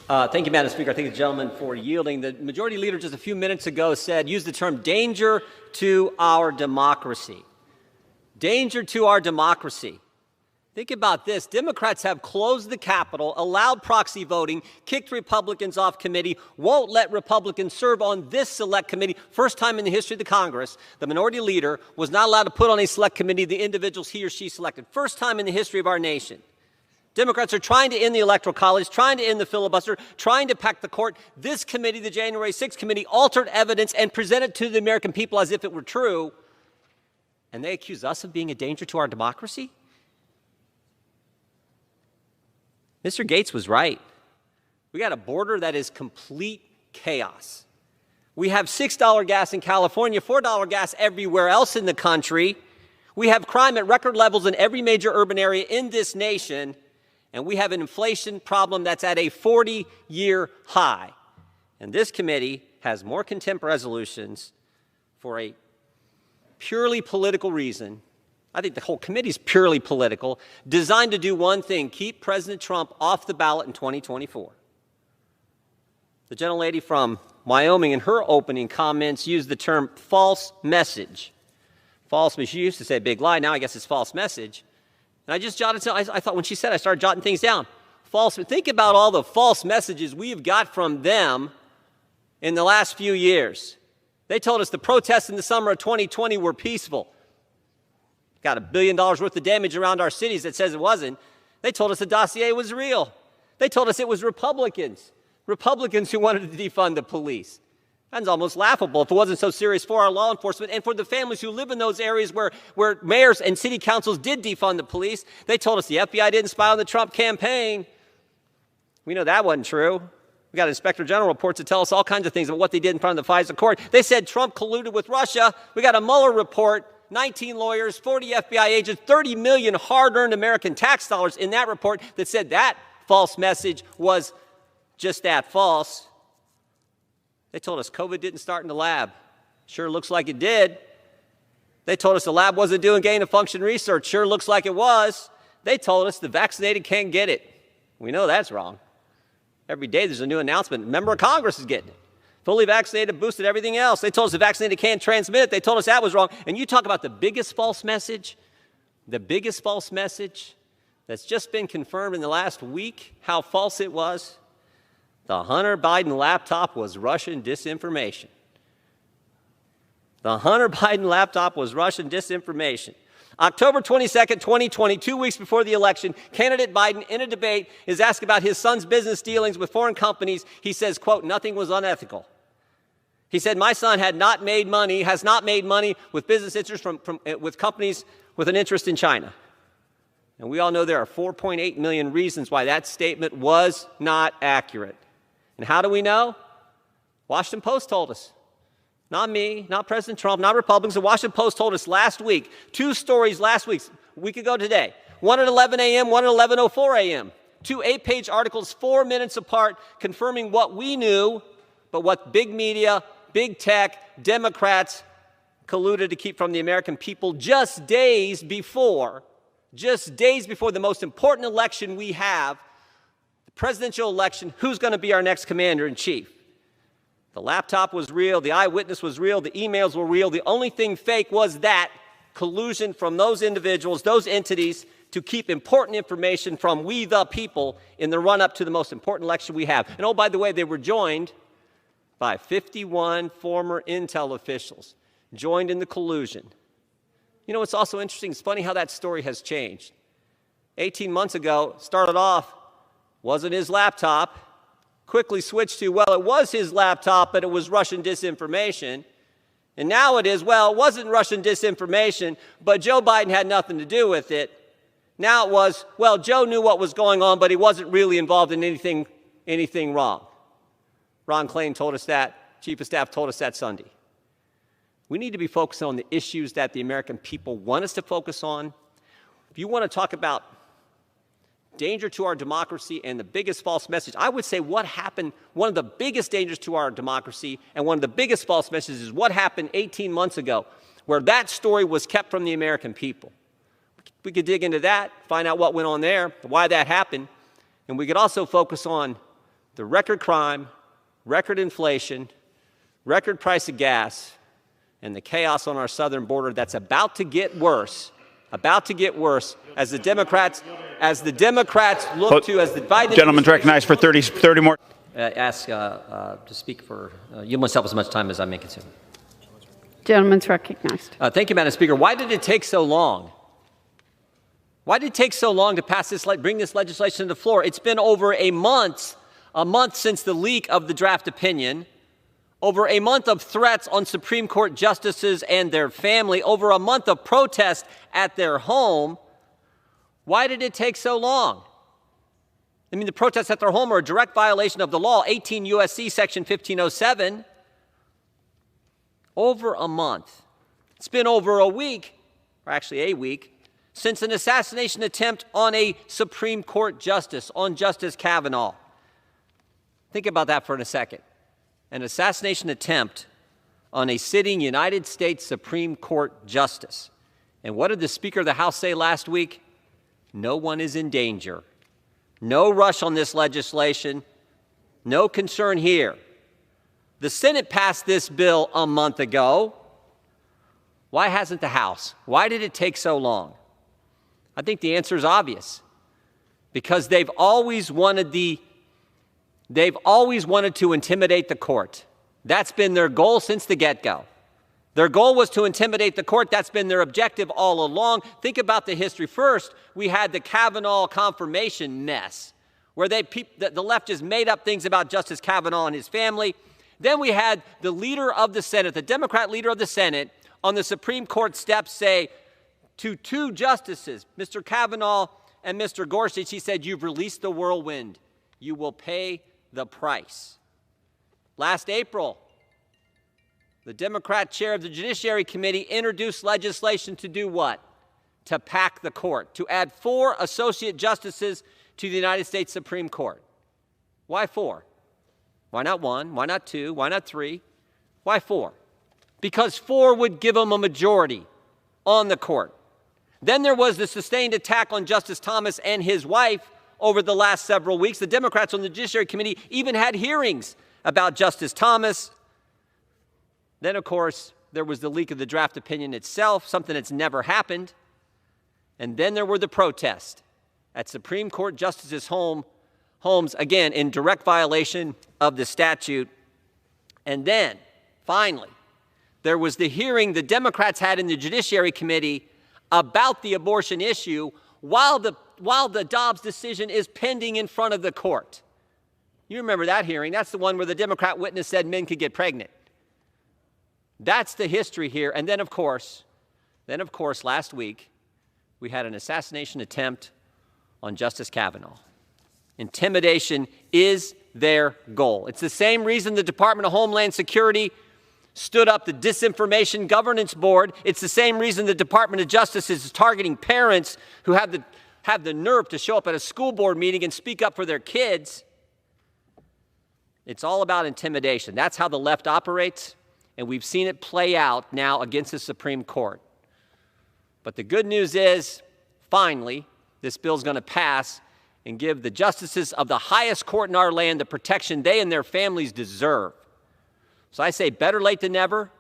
Thank you, Madam Speaker. I thank the gentleman for yielding. The Majority Leader just a few minutes ago used the term danger to our democracy. Danger to our democracy. Think about this. Democrats have closed the Capitol, allowed proxy voting, kicked Republicans off committee, won't let Republicans serve on this select committee. First time in the history of the Congress, the Minority Leader was not allowed to put on a select committee the individuals he or she selected. First time in the history of our nation. Democrats are trying to end the Electoral College, trying to end the filibuster, trying to pack the court. This committee, the January 6th committee, altered evidence and presented to the American people as if it were true. And they accuse us of being a danger to our democracy? Mr. Gates was right. We got a border that is complete chaos. We have $6 gas in California, $4 gas everywhere else in the country. We have crime at record levels in every major urban area in this nation. And we have an inflation problem that's at a 40-year high. And this committee has more contempt resolutions for a purely political reason. I think the whole committee is purely political, designed to do one thing: keep President Trump off the ballot in 2024. The gentlelady from Wyoming, in her opening comments, used the term false message. False, she used to say big lie, now I guess it's false message. And I just jotted down, I thought when she said, I started jotting things down. False, think about all the false messages we have got from them in the last few years. They told us the protests in the summer of 2020 were peaceful. Got $1 billion worth of damage around our cities that says it wasn't. They told us the dossier was real. They told us it was Republicans who wanted to defund the police. That's almost laughable if it wasn't so serious for our law enforcement and for the families who live in those areas where mayors and city councils did defund the police. They told us the FBI didn't spy on the Trump campaign. We know that wasn't true. We got Inspector General reports that tell us all kinds of things about what they did in front of the FISA court. They said Trump colluded with Russia. We got a Mueller report. 19 lawyers, 40 FBI agents, 30 million hard-earned American tax dollars in that report that said that false message was just that, false. They told us COVID didn't start in the lab. Sure looks like it did. They told us the lab wasn't doing gain-of-function research. Sure looks like it was. They told us the vaccinated can't get it. We know that's wrong. Every day there's a new announcement. A member of Congress is getting it. Fully vaccinated, boosted, everything else. They told us the vaccinated can't transmit it. They told us that was wrong. And you talk about the biggest false message that's just been confirmed in the last week, how false it was. The Hunter Biden laptop was Russian disinformation. The Hunter Biden laptop was Russian disinformation. October 22nd, 2020, 2 weeks before the election, candidate Biden, in a debate, is asked about his son's business dealings with foreign companies. He says, quote, nothing was unethical. He said, my son has not made money with business interests with companies with an interest in China. And we all know there are 4.8 million reasons why that statement was not accurate. And how do we know? Washington Post told us. Not me, not President Trump, not Republicans. The Washington Post told us last week, 2 stories last week, a week ago today. One at 11 a.m., one at 11:04 a.m. 2 8-page articles, 4 minutes apart, confirming what we knew, but what big media, big tech, Democrats colluded to keep from the American people just days before the most important election we have, the presidential election. Who's going to be our next commander-in-chief? The laptop was real, the eyewitness was real, the emails were real. The only thing fake was that collusion from those individuals, those entities, to keep important information from we the people in the run-up to the most important election we have. And oh, by the way, they were joined by 51 former intel officials, joined in the collusion. You know, it's also interesting, it's funny how that story has changed. 18 months ago, started off, wasn't his laptop, quickly switched to, well, it was his laptop, but it was Russian disinformation. And now it is, well, it wasn't Russian disinformation, but Joe Biden had nothing to do with it. Now it was, well, Joe knew what was going on, but he wasn't really involved in anything wrong. Ron Klain told us that. Chief of Staff told us that Sunday. We need to be focusing on the issues that the American people want us to focus on. If you want to talk about danger to our democracy and the biggest false message, I would say what happened, one of the biggest dangers to our democracy and one of the biggest false messages is what happened 18 months ago, where that story was kept from the American people. We could dig into that, find out what went on there, why that happened, and we could also focus on the record crime, record inflation, record price of gas, and the chaos on our southern border that's about to get worse as the Democrats look to, as the Biden Gentleman's recognized for 30 more. Ask to speak for, yield myself as much time as I may consume. Gentleman's recognized. Thank you, Madam Speaker. Why did it take so long? Why did it take so long to pass this, bring this legislation to the floor? It's been over a month since the leak of the draft opinion, over a month of threats on Supreme Court justices and their family, over a month of protest at their home. Why did it take so long? I mean, the protests at their home are a direct violation of the law, 18 U.S.C. Section 1507. Over a month. It's been over a week, or actually a week, since an assassination attempt on a Supreme Court justice, on Justice Kavanaugh. Think about that for a second. An assassination attempt on a sitting United States Supreme Court justice. And what did the Speaker of the House say last week? No one is in danger. No rush on this legislation. No concern here. The Senate passed this bill a month ago. Why hasn't the House? Why did it take so long? I think the answer is obvious. Because they've always wanted to intimidate the court. That's been their goal since the get-go. Their goal was to intimidate the court. That's been their objective all along. Think about the history. First, we had the Kavanaugh confirmation mess, where the left just made up things about Justice Kavanaugh and his family. Then we had the leader of the Senate, the Democrat leader of the Senate, on the Supreme Court steps say to two justices, Mr. Kavanaugh and Mr. Gorsuch, he said, "You've released the whirlwind. You will pay the price." Last April, the Democrat chair of the Judiciary Committee introduced legislation to do what? To pack the court, to add 4 associate justices to the United States Supreme Court. Why 4? Why not 1? Why not 2? Why not 3? Why 4? Because 4 would give them a majority on the court. Then there was the sustained attack on Justice Thomas and his wife over the last several weeks. The Democrats on the Judiciary Committee even had hearings about Justice Thomas. Then, of course, there was the leak of the draft opinion itself, something that's never happened. And then there were the protests at Supreme Court justices' homes, again, in direct violation of the statute. And then, finally, there was the hearing the Democrats had in the Judiciary Committee about the abortion issue while the Dobbs decision is pending in front of the court. You remember that hearing. That's the one where the Democrat witness said men could get pregnant. That's the history here. And then, of course, last week, we had an assassination attempt on Justice Kavanaugh. Intimidation is their goal. It's the same reason the Department of Homeland Security stood up the Disinformation Governance Board. It's the same reason the Department of Justice is targeting parents who have the nerve to show up at a school board meeting and speak up for their kids. It's all about intimidation. That's how the left operates, and we've seen it play out now against the Supreme Court. But the good news is, finally, this bill is going to pass and give the justices of the highest court in our land the protection they and their families deserve. So I say better late than never.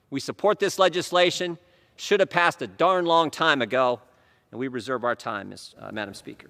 We support this legislation. Should have passed a darn long time ago, and we reserve our time, Madam Speaker.